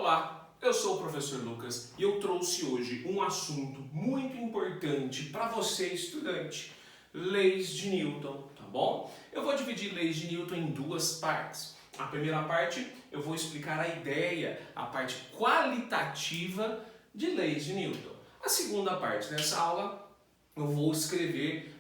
Olá, eu sou o professor Lucas e eu trouxe hoje um assunto muito importante para você, estudante. Leis de Newton, tá bom? Eu vou dividir leis de Newton em duas partes. A primeira parte eu vou explicar a ideia, a parte qualitativa de leis de Newton. A segunda parte dessa aula eu vou escrever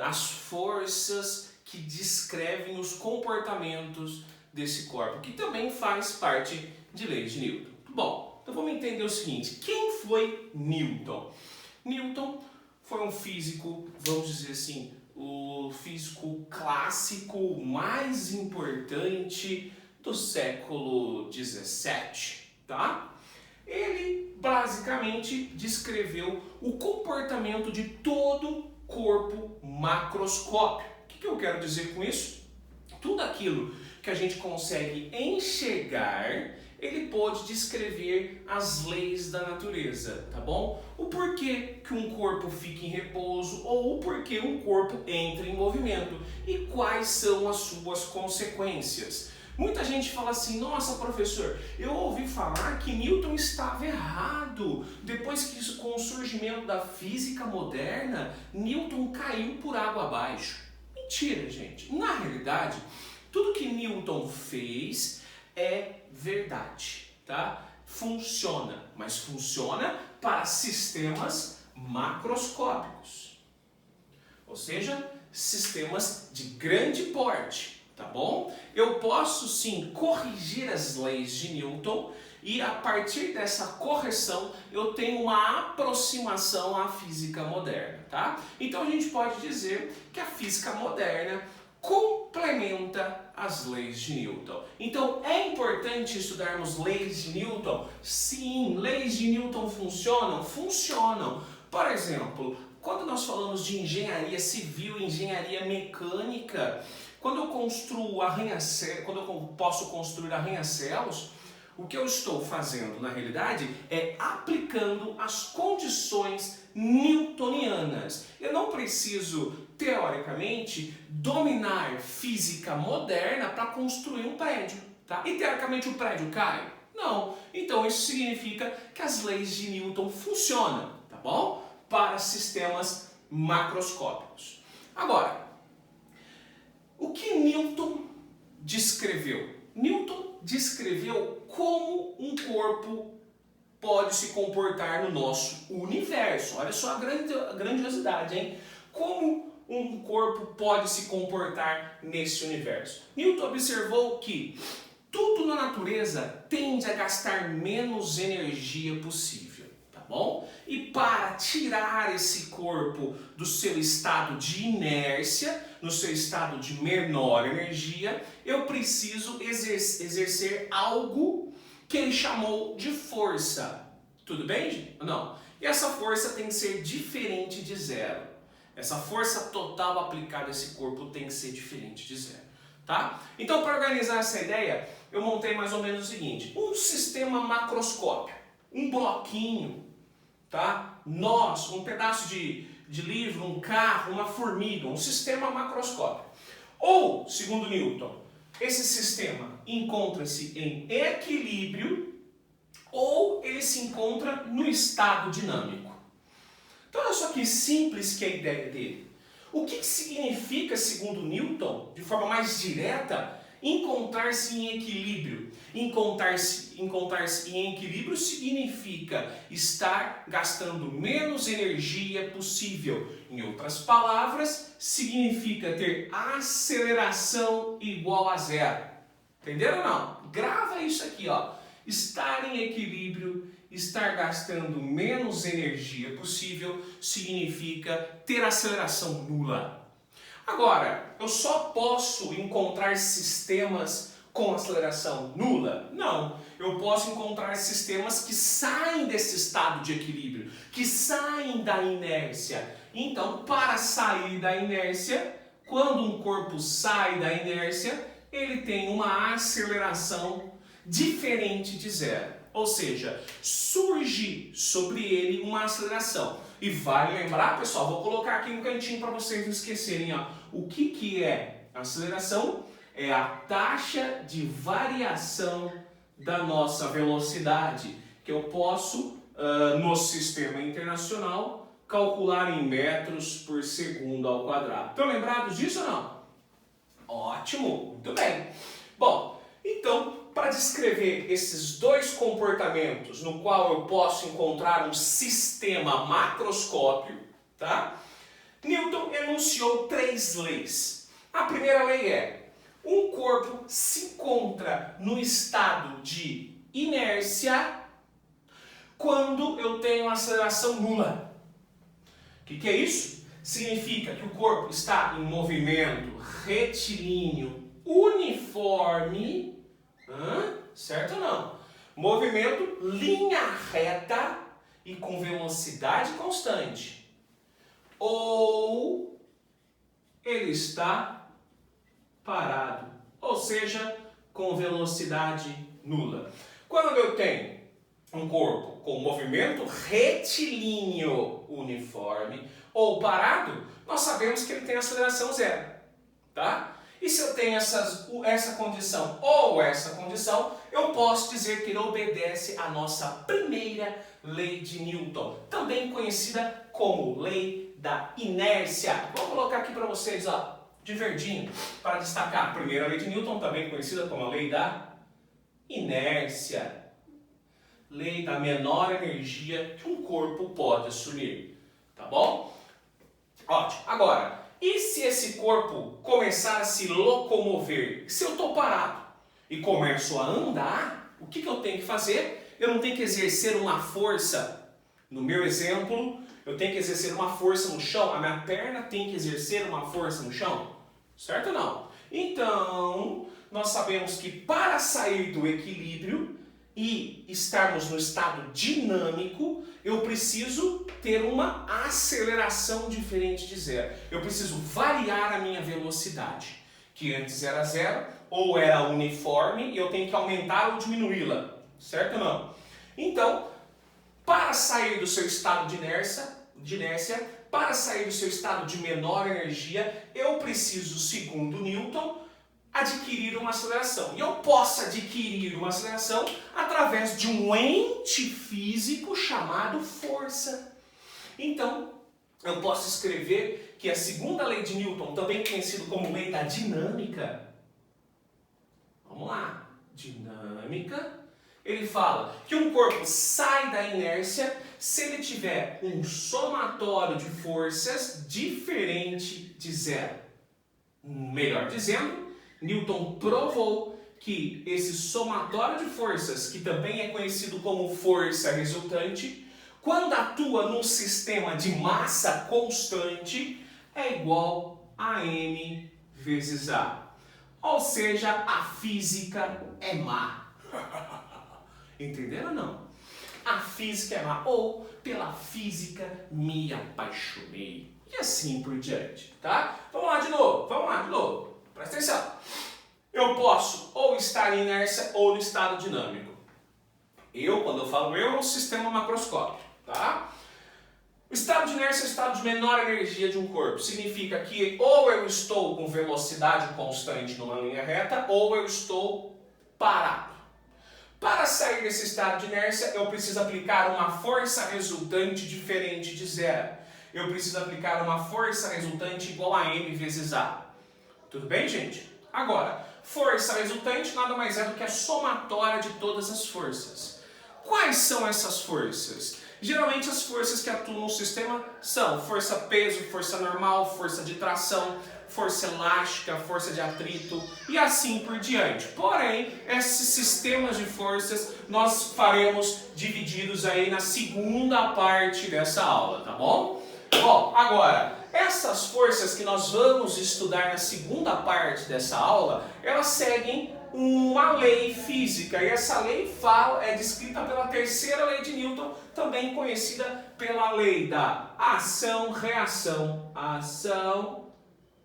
as forças que descrevem os comportamentos desse corpo, que também faz parte de leis de Newton. Bom, então vamos entender o seguinte: quem foi Newton? Newton foi um físico, vamos dizer assim, o físico clássico mais importante do século XVII, tá? Ele basicamente descreveu o comportamento de todo corpo macroscópio. O que eu quero dizer com isso? Tudo aquilo que a gente consegue enxergar, ele pode descrever as leis da natureza, tá bom? O porquê que um corpo fica em repouso ou o porquê um corpo entra em movimento e quais são as suas consequências. Muita gente fala assim: nossa, professor, eu ouvi falar que Newton estava errado. Depois que com o surgimento da física moderna, Newton caiu por água abaixo. Mentira, gente. Na realidade, tudo que Newton fez é verdade, tá? Funciona, mas funciona para sistemas macroscópicos. Ou seja, sistemas de grande porte. Tá bom? Eu posso sim corrigir as leis de Newton e a partir dessa correção eu tenho uma aproximação à física moderna, tá? Então a gente pode dizer que a física moderna complementa as leis de Newton. Então é importante estudarmos leis de Newton? Sim, leis de Newton funcionam? Funcionam. Por exemplo, quando nós falamos de engenharia civil, engenharia mecânica, quando eu construo quando eu posso construir arranha-céus, o que eu estou fazendo na realidade é aplicando as condições newtonianas. Eu não preciso, teoricamente, dominar física moderna para construir um prédio, tá? E teoricamente o prédio cai? Não. Então isso significa que as leis de Newton funcionam, tá bom? Para sistemas macroscópicos. Agora, o que Newton descreveu? Newton descreveu como um corpo pode se comportar no nosso universo. Olha só a grandiosidade, hein? Como um corpo pode se comportar nesse universo? Newton observou que tudo na natureza tende a gastar menos energia possível, tá bom? E para tirar esse corpo do seu estado de inércia, no seu estado de menor energia, eu preciso exercer algo que ele chamou de força. Tudo bem, gente? Não. E essa força tem que ser diferente de zero. Essa força total aplicada a esse corpo tem que ser diferente de zero. Tá? Então, para organizar essa ideia, eu montei mais ou menos o seguinte: um sistema macroscópio, um bloquinho, tá? Um pedaço de livro, um carro, uma formiga, um sistema macroscópio. Ou, segundo Newton, esse sistema encontra-se em equilíbrio ou ele se encontra no estado dinâmico. Então olha só que simples que é a ideia dele. O que significa, segundo Newton, de forma mais direta, encontrar-se em equilíbrio? Encontrar-se em equilíbrio significa estar gastando menos energia possível. Em outras palavras, significa ter aceleração igual a zero. Entenderam ou não? Grava isso aqui, ó. Estar em equilíbrio, estar gastando menos energia possível, significa ter aceleração nula. Agora, eu só posso encontrar sistemas com aceleração nula? Não. Eu posso encontrar sistemas que saem desse estado de equilíbrio, que saem da inércia. Então, para sair da inércia, quando um corpo sai da inércia, ele tem uma aceleração diferente de zero. Ou seja, surge sobre ele uma aceleração. E vale lembrar, pessoal, vou colocar aqui no cantinho para vocês não esquecerem, ó, o que é aceleração? É a taxa de variação da nossa velocidade, que eu posso, no sistema internacional, calcular em metros por segundo ao quadrado. Estão lembrados disso ou não? Ótimo, muito bem. Bom, então, para descrever esses dois comportamentos no qual eu posso encontrar um sistema macroscópio, tá? Newton enunciou 3 leis. A primeira lei é: um corpo se encontra no estado de inércia quando eu tenho aceleração nula. O que é isso? Significa que o corpo está em movimento retilíneo uniforme, certo ou não? Movimento linha reta e com velocidade constante. Ou ele está parado, ou seja, com velocidade nula. Quando eu tenho um corpo com movimento retilíneo uniforme ou parado, nós sabemos que ele tem aceleração zero, tá? E se eu tenho essa condição ou essa condição, eu posso dizer que ele obedece à nossa primeira lei de Newton, também conhecida como lei da inércia. Vou colocar aqui para vocês, ó, de verdinho, para destacar a primeira lei de Newton, também conhecida como a lei da inércia. Lei da menor energia que um corpo pode assumir. Tá bom? Ótimo. Agora, e se esse corpo começar a se locomover? Se eu estou parado e começo a andar, o que eu tenho que fazer? Eu não tenho que exercer uma força. No meu exemplo, eu tenho que exercer uma força no chão. A minha perna tem que exercer uma força no chão. Certo ou não? Então, nós sabemos que para sair do equilíbrio e estarmos no estado dinâmico, eu preciso ter uma aceleração diferente de zero. Eu preciso variar a minha velocidade, que antes era zero ou era uniforme, e eu tenho que aumentar ou diminuí-la. Certo ou não? Então, para sair do seu estado de inércia, para sair do seu estado de menor energia, eu preciso, segundo Newton, adquirir uma aceleração. E eu posso adquirir uma aceleração através de um ente físico chamado força. Então, eu posso escrever que a segunda lei de Newton, também conhecida como lei da dinâmica, vamos lá, dinâmica, ele fala que um corpo sai da inércia se ele tiver um somatório de forças diferente de zero. Melhor dizendo, Newton provou que esse somatório de forças, que também é conhecido como força resultante, quando atua num sistema de massa constante, é igual a m vezes a. Ou seja, a física é má. Entenderam ou não? A física é má. Ou pela física me apaixonei. E assim por diante, tá? Vamos lá de novo. Presta atenção. Eu posso ou estar em inércia ou no estado dinâmico. Quando eu falo é um sistema macroscópico, tá? O estado de inércia é o estado de menor energia de um corpo. Significa que ou eu estou com velocidade constante numa linha reta, ou eu estou parado. Para sair desse estado de inércia, eu preciso aplicar uma força resultante diferente de zero. Eu preciso aplicar uma força resultante igual a m vezes a. Tudo bem, gente? Agora, força resultante nada mais é do que a somatória de todas as forças. Quais são essas forças? Geralmente as forças que atuam no sistema são força-peso, força normal, força de tração, força elástica, força de atrito e assim por diante. Porém, esses sistemas de forças nós faremos divididos aí na segunda parte dessa aula, tá bom? Bom, agora, essas forças que nós vamos estudar na segunda parte dessa aula, elas seguem uma lei física. E essa lei é descrita pela terceira lei de Newton, também conhecida pela lei da ação-reação. Ação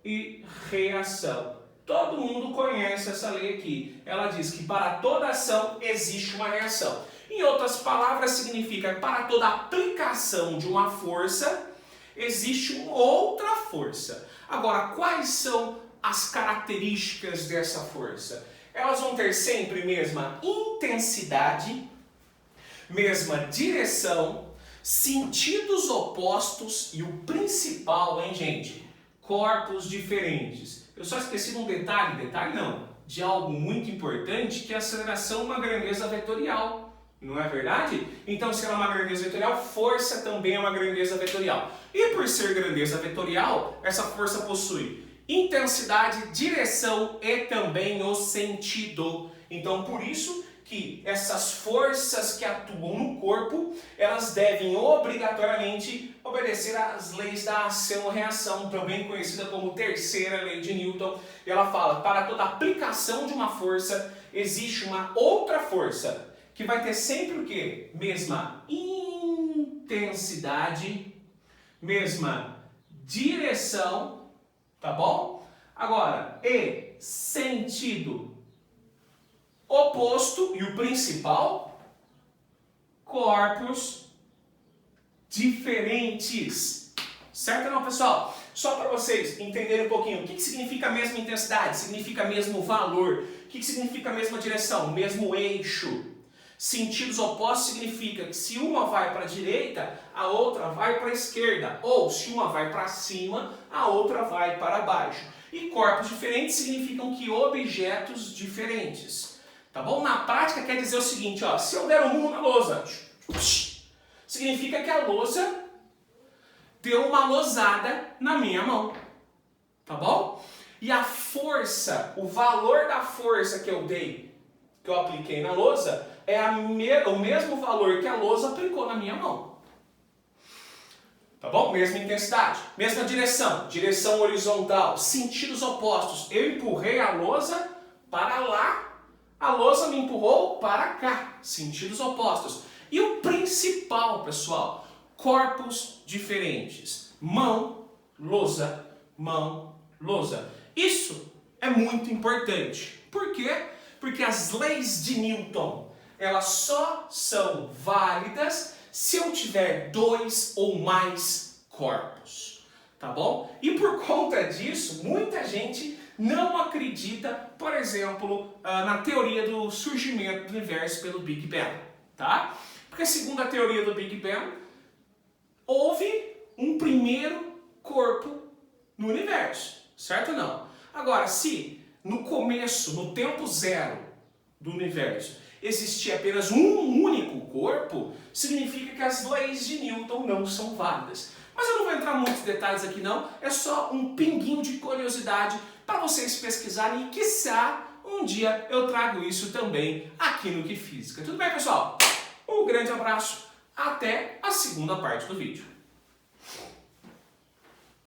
e reação. Todo mundo conhece essa lei aqui. Ela diz que para toda ação existe uma reação. Em outras palavras, significa que para toda aplicação de uma força, existe uma outra força. Agora, quais são as características dessa força? Elas vão ter sempre mesma intensidade, mesma direção, sentidos opostos e o principal, hein, gente? Corpos diferentes. Eu só esqueci de um detalhe não, de algo muito importante, que é a aceleração é uma grandeza vetorial. Não é verdade? Então, se ela é uma grandeza vetorial, força também é uma grandeza vetorial. E por ser grandeza vetorial, essa força possui intensidade, direção e também o sentido. Então, por isso que essas forças que atuam no corpo, elas devem obrigatoriamente obedecer às leis da ação-reação, também conhecida como terceira lei de Newton. E ela fala, para toda aplicação de uma força, existe uma outra força, que vai ter sempre o quê? Mesma intensidade, mesma direção, tá bom? Agora, e sentido oposto, e o principal, corpos diferentes. Certo ou não, pessoal? Só para vocês entenderem um pouquinho, o que significa a mesma intensidade? Significa mesmo valor. O que significa a mesma direção? Mesmo eixo. Sentidos opostos significa que se uma vai para a direita, a outra vai para a esquerda. Ou se uma vai para cima, a outra vai para baixo. E corpos diferentes significam que objetos diferentes. Tá bom? Na prática quer dizer o seguinte, ó, se eu der um murro na lousa, significa que a lousa deu uma lousada na minha mão. Tá bom? E a força, o valor da força que eu dei, que eu apliquei na lousa, é o mesmo valor que a lousa aplicou na minha mão. Tá bom? Mesma intensidade, mesma direção, direção horizontal, sentidos opostos. Eu empurrei a lousa para lá, a lousa me empurrou para cá, sentidos opostos. E o principal, pessoal, corpos diferentes. Mão, lousa, mão, lousa. Isso é muito importante. Por quê? Porque as leis de Newton, elas só são válidas se eu tiver dois ou mais corpos, tá bom? E por conta disso, muita gente não acredita, por exemplo, na teoria do surgimento do universo pelo Big Bang, tá? Porque segundo a teoria do Big Bang, houve um primeiro corpo no universo, certo ou não? Agora, se no começo, no tempo zero do universo, existia apenas um único corpo, significa que as leis de Newton não são válidas. Mas eu não vou entrar em muitos detalhes aqui não, é só um pinguinho de curiosidade para vocês pesquisarem e, quiçá, um dia eu trago isso também aqui no Que Física. Tudo bem, pessoal? Um grande abraço, até a segunda parte do vídeo.